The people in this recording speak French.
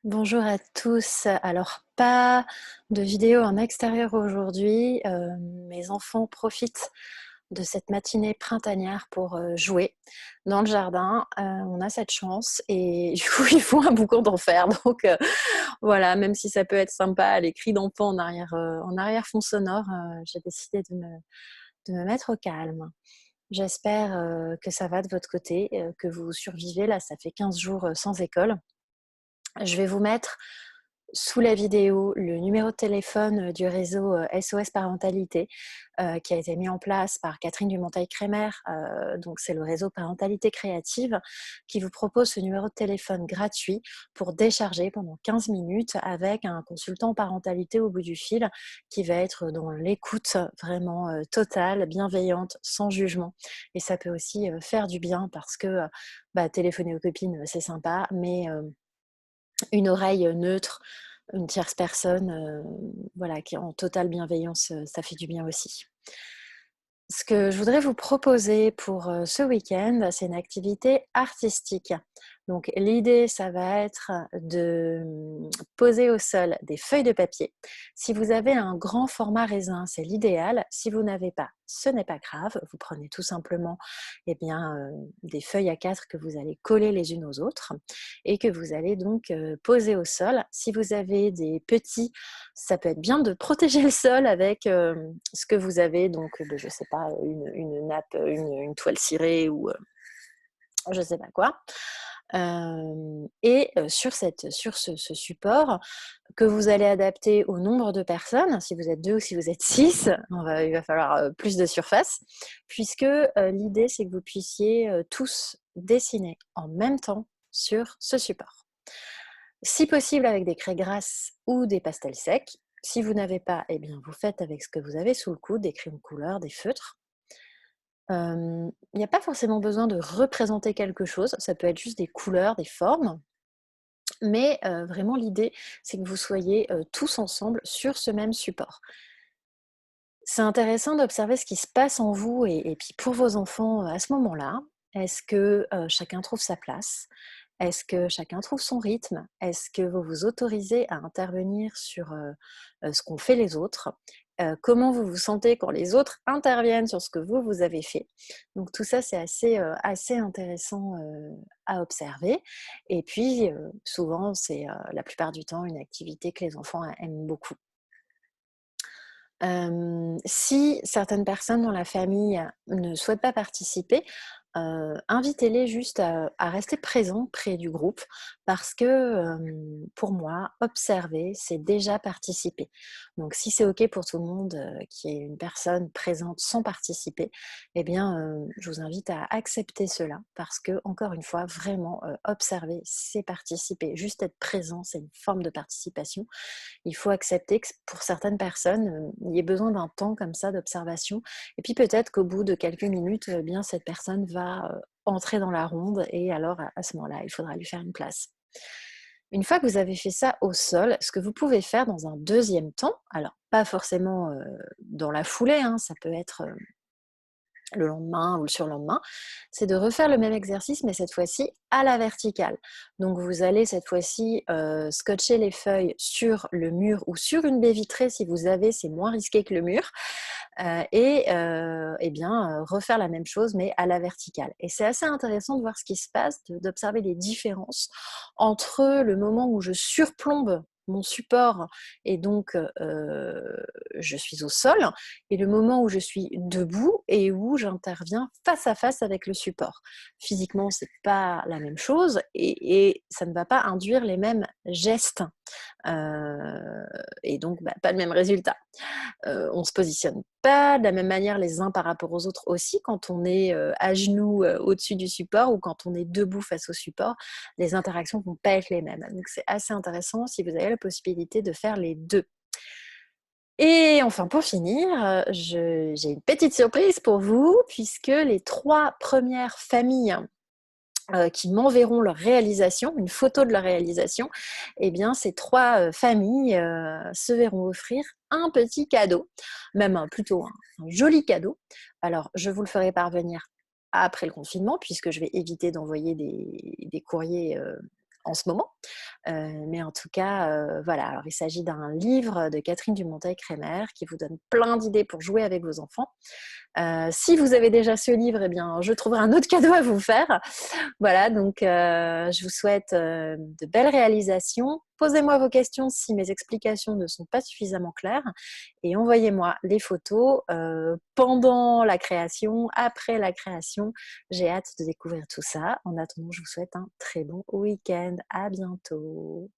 Bonjour à tous. Alors, pas de vidéo en extérieur aujourd'hui. Mes enfants profitent de cette matinée printanière pour jouer dans le jardin. On a cette chance et du coup, ils font un boucan d'enfer. Donc, voilà, même si ça peut être sympa, les cris d'enfants en arrière-fond sonore, j'ai décidé de me mettre au calme. J'espère que ça va de votre côté, que vous survivez. Là, ça fait 15 jours sans école. Je vais vous mettre sous la vidéo le numéro de téléphone du réseau SOS Parentalité qui a été mis en place par Catherine Dumonteil-Crémer. Donc c'est le réseau Parentalité Créative qui vous propose ce numéro de téléphone gratuit pour décharger pendant 15 minutes avec un consultant parentalité au bout du fil qui va être dans l'écoute vraiment totale, bienveillante, sans jugement. Et ça peut aussi faire du bien parce que téléphoner aux copines, c'est sympa, mais une oreille neutre, une tierce personne, voilà, qui est en totale bienveillance, ça fait du bien aussi. Ce que je voudrais vous proposer pour ce week-end, c'est une activité artistique. Donc l'idée, ça va être de poser au sol des feuilles de papier. Si vous avez un grand format raisin, c'est l'idéal. Si vous n'avez pas, ce n'est pas grave. Vous prenez tout simplement des feuilles A4 que vous allez coller les unes aux autres et que vous allez donc poser au sol. Si vous avez des petits, ça peut être bien de protéger le sol avec ce que vous avez, donc je ne sais pas, une nappe, une toile cirée ou je ne sais pas quoi. Sur ce support que vous allez adapter au nombre de personnes, si vous êtes 2 ou si vous êtes 6, il va falloir plus de surface, puisque l'idée c'est que vous puissiez tous dessiner en même temps sur ce support. Si possible avec des craies grasses ou des pastels secs. Si vous n'avez pas, eh bien vous faites avec ce que vous avez sous le coude, des crayons de couleur, des feutres. Il n'y a pas forcément besoin de représenter quelque chose, ça peut être juste des couleurs, des formes, mais vraiment l'idée, c'est que vous soyez, tous ensemble sur ce même support. C'est intéressant d'observer ce qui se passe en vous et puis pour vos enfants, à ce moment-là. Est-ce que, chacun trouve sa place? Est-ce que chacun trouve son rythme? Est-ce que vous vous autorisez à intervenir sur, ce qu'ont fait les autres? Comment vous vous sentez quand les autres interviennent sur ce que vous avez fait? Donc tout ça, c'est assez intéressant, à observer et puis, souvent, c'est, la plupart du temps, une activité que les enfants aiment beaucoup. Si certaines personnes dans la famille ne souhaitent pas participer, invitez-les juste à rester présents près du groupe parce que, pour moi, observer, c'est déjà participer. Donc si c'est OK pour tout le monde, qu'il y ait une personne présente sans participer, eh bien, je vous invite à accepter cela parce que encore une fois, vraiment, observer, c'est participer. Juste être présent, c'est une forme de participation. Il faut accepter que pour certaines personnes, il y ait besoin d'un temps comme ça d'observation et puis peut-être qu'au bout de quelques minutes, bien cette personne va, entrer dans la ronde et alors à ce moment-là, il faudra lui faire une place. Une fois que vous avez fait ça au sol, ce que vous pouvez faire dans un deuxième temps, alors pas forcément, dans la foulée, hein, ça peut être, le lendemain ou le surlendemain, c'est de refaire le même exercice, mais cette fois-ci à la verticale. Donc vous allez cette fois-ci scotcher les feuilles sur le mur ou sur une baie vitrée si vous avez, c'est moins risqué que le mur, refaire la même chose mais à la verticale. Et c'est assez intéressant de voir ce qui se passe, d'observer les différences entre le moment où je surplombe mon support et donc je suis au sol et le moment où je suis debout et où j'interviens face à face avec le support. Physiquement, c'est pas la même chose et ça ne va pas induire les mêmes gestes et donc pas le même résultat. On se positionne pas de la même manière les uns par rapport aux autres aussi quand on est à genoux au-dessus du support ou quand on est debout face au support, les interactions vont pas être les mêmes. Donc c'est assez intéressant si vous avez la possibilité de faire les deux. Et enfin pour finir, j'ai une petite surprise pour vous puisque les 3 premières familles qui m'enverront leur réalisation, une photo de leur réalisation, eh bien ces 3 familles se verront offrir un petit cadeau, même plutôt un joli cadeau. Alors je vous le ferai parvenir après le confinement puisque je vais éviter d'envoyer des courriers en ce moment. Mais en tout cas, voilà. Alors, il s'agit d'un livre de Catherine Dumonteil-Crémer qui vous donne plein d'idées pour jouer avec vos enfants. Si vous avez déjà ce livre, eh bien, je trouverai un autre cadeau à vous faire. Voilà, donc je vous souhaite de belles réalisations. Posez-moi vos questions si mes explications ne sont pas suffisamment claires et envoyez-moi les photos pendant la création, après la création. J'ai hâte de découvrir tout ça. En attendant, je vous souhaite un très bon week-end. À bientôt.